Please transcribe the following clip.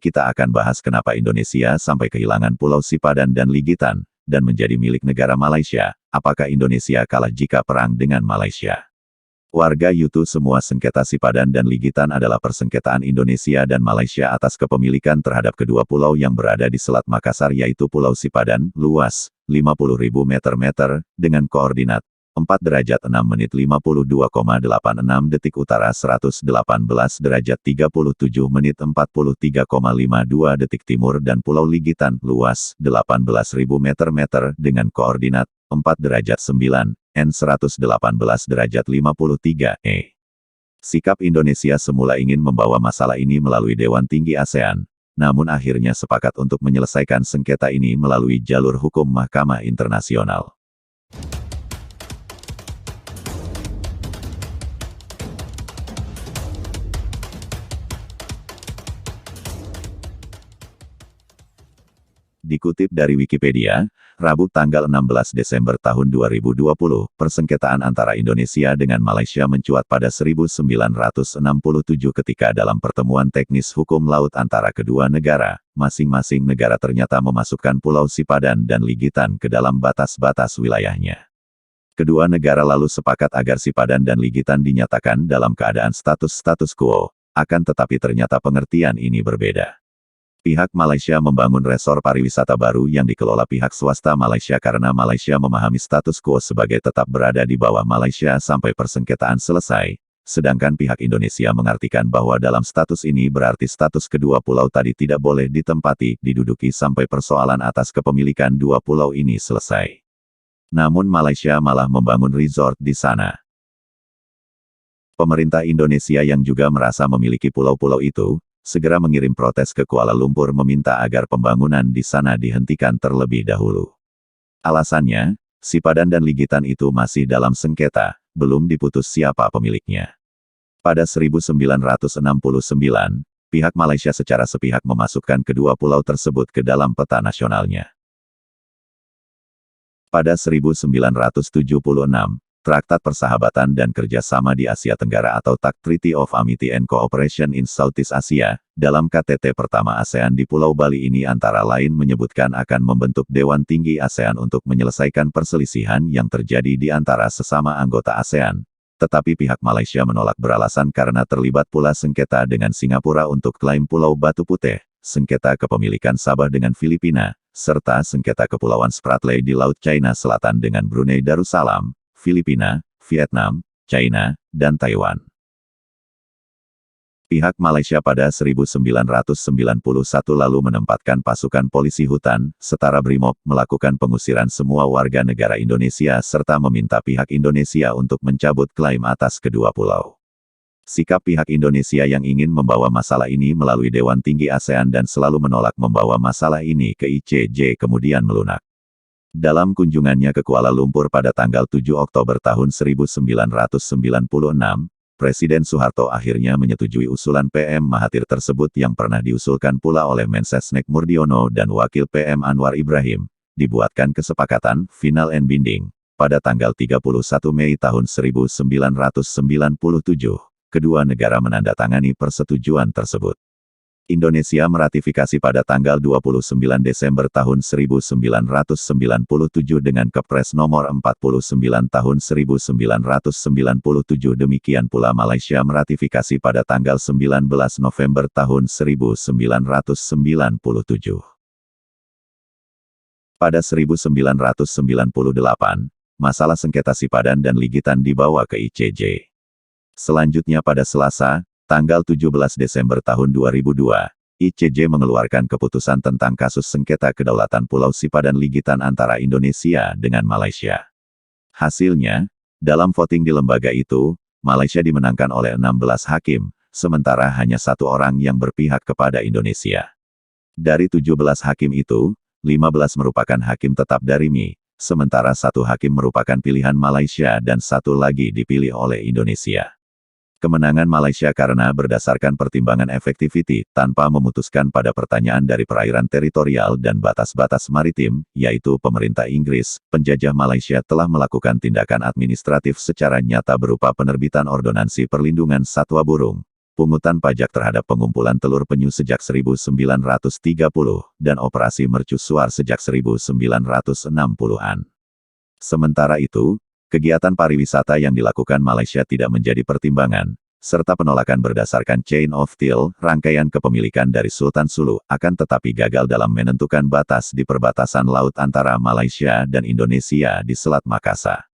kita akan bahas kenapa Indonesia sampai kehilangan Pulau Sipadan dan Ligitan, dan menjadi milik negara Malaysia. Apakah Indonesia kalah jika perang dengan Malaysia? Warga YouTube, semua sengketa Sipadan dan Ligitan adalah persengketaan Indonesia dan Malaysia atas kepemilikan terhadap kedua pulau yang berada di Selat Makassar, yaitu Pulau Sipadan, luas 50.000 meter, dengan koordinat 4 derajat 6 menit 52,86 detik utara, 118 derajat 37 menit 43,52 detik timur, dan Pulau Ligitan, luas 18.000 meter, dengan koordinat 4 derajat 9 N 118 derajat 53 Sikap Indonesia semula ingin membawa masalah ini melalui Dewan Tinggi ASEAN, namun akhirnya sepakat untuk menyelesaikan sengketa ini melalui jalur hukum Mahkamah Internasional. Dikutip dari Wikipedia, Rabu tanggal 16 Desember tahun 2020, persengketaan antara Indonesia dengan Malaysia mencuat pada 1967 ketika dalam pertemuan teknis hukum laut antara kedua negara, masing-masing negara ternyata memasukkan Pulau Sipadan dan Ligitan ke dalam batas-batas wilayahnya. Kedua negara lalu sepakat agar Sipadan dan Ligitan dinyatakan dalam keadaan status quo, akan tetapi ternyata pengertian ini berbeda. Pihak Malaysia membangun resor pariwisata baru yang dikelola pihak swasta Malaysia karena Malaysia memahami status quo sebagai tetap berada di bawah Malaysia sampai persengketaan selesai, sedangkan pihak Indonesia mengartikan bahwa dalam status ini berarti status kedua pulau tadi tidak boleh diduduki sampai persoalan atas kepemilikan dua pulau ini selesai. Namun Malaysia malah membangun resort di sana. Pemerintah Indonesia yang juga merasa memiliki pulau-pulau itu, segera mengirim protes ke Kuala Lumpur meminta agar pembangunan di sana dihentikan terlebih dahulu. Alasannya, Sipadan dan Ligitan itu masih dalam sengketa, belum diputus siapa pemiliknya. Pada 1969, pihak Malaysia secara sepihak memasukkan kedua pulau tersebut ke dalam peta nasionalnya. Pada 1976, Traktat Persahabatan dan Kerjasama di Asia Tenggara atau TAK Treaty of Amity and Cooperation in Southeast Asia, dalam KTT pertama ASEAN di Pulau Bali ini antara lain menyebutkan akan membentuk Dewan Tinggi ASEAN untuk menyelesaikan perselisihan yang terjadi di antara sesama anggota ASEAN. Tetapi pihak Malaysia menolak beralasan karena terlibat pula sengketa dengan Singapura untuk klaim Pulau Batu Putih, sengketa kepemilikan Sabah dengan Filipina, serta sengketa Kepulauan Spratly di Laut China Selatan dengan Brunei Darussalam, Filipina, Vietnam, China, dan Taiwan. Pihak Malaysia pada 1991 lalu menempatkan pasukan polisi hutan, setara BRIMOB, melakukan pengusiran semua warga negara Indonesia serta meminta pihak Indonesia untuk mencabut klaim atas kedua pulau. Sikap pihak Indonesia yang ingin membawa masalah ini melalui Dewan Tinggi ASEAN dan selalu menolak membawa masalah ini ke ICJ kemudian melunak. Dalam kunjungannya ke Kuala Lumpur pada tanggal 7 Oktober tahun 1996, Presiden Soeharto akhirnya menyetujui usulan PM Mahathir tersebut yang pernah diusulkan pula oleh Mensesnek Murdiono dan Wakil PM Anwar Ibrahim. Dibuatkan kesepakatan, final and binding, pada tanggal 31 Mei tahun 1997. Kedua negara menandatangani persetujuan tersebut. Indonesia meratifikasi pada tanggal 29 Desember tahun 1997 dengan Kepres nomor 49 tahun 1997. Demikian pula Malaysia meratifikasi pada tanggal 19 November tahun 1997. Pada 1998, masalah sengketa Sipadan dan Ligitan dibawa ke ICJ. Selanjutnya pada Selasa, tanggal 17 Desember tahun 2002, ICJ mengeluarkan keputusan tentang kasus sengketa kedaulatan Pulau Sipadan Ligitan antara Indonesia dengan Malaysia. Hasilnya, dalam voting di lembaga itu, Malaysia dimenangkan oleh 16 hakim, sementara hanya satu orang yang berpihak kepada Indonesia. Dari 17 hakim itu, 15 merupakan hakim tetap dari MI, sementara satu hakim merupakan pilihan Malaysia dan satu lagi dipilih oleh Indonesia. Kemenangan Malaysia karena berdasarkan pertimbangan efektiviti, tanpa memutuskan pada pertanyaan dari perairan teritorial dan batas-batas maritim, yaitu pemerintah Inggris, penjajah Malaysia telah melakukan tindakan administratif secara nyata berupa penerbitan Ordonansi Perlindungan Satwa Burung, pungutan pajak terhadap pengumpulan telur penyu sejak 1930, dan operasi mercusuar sejak 1960-an. Sementara itu, kegiatan pariwisata yang dilakukan Malaysia tidak menjadi pertimbangan, serta penolakan berdasarkan Chain of Title, rangkaian kepemilikan dari Sultan Sulu, akan tetapi gagal dalam menentukan batas di perbatasan laut antara Malaysia dan Indonesia di Selat Makassar.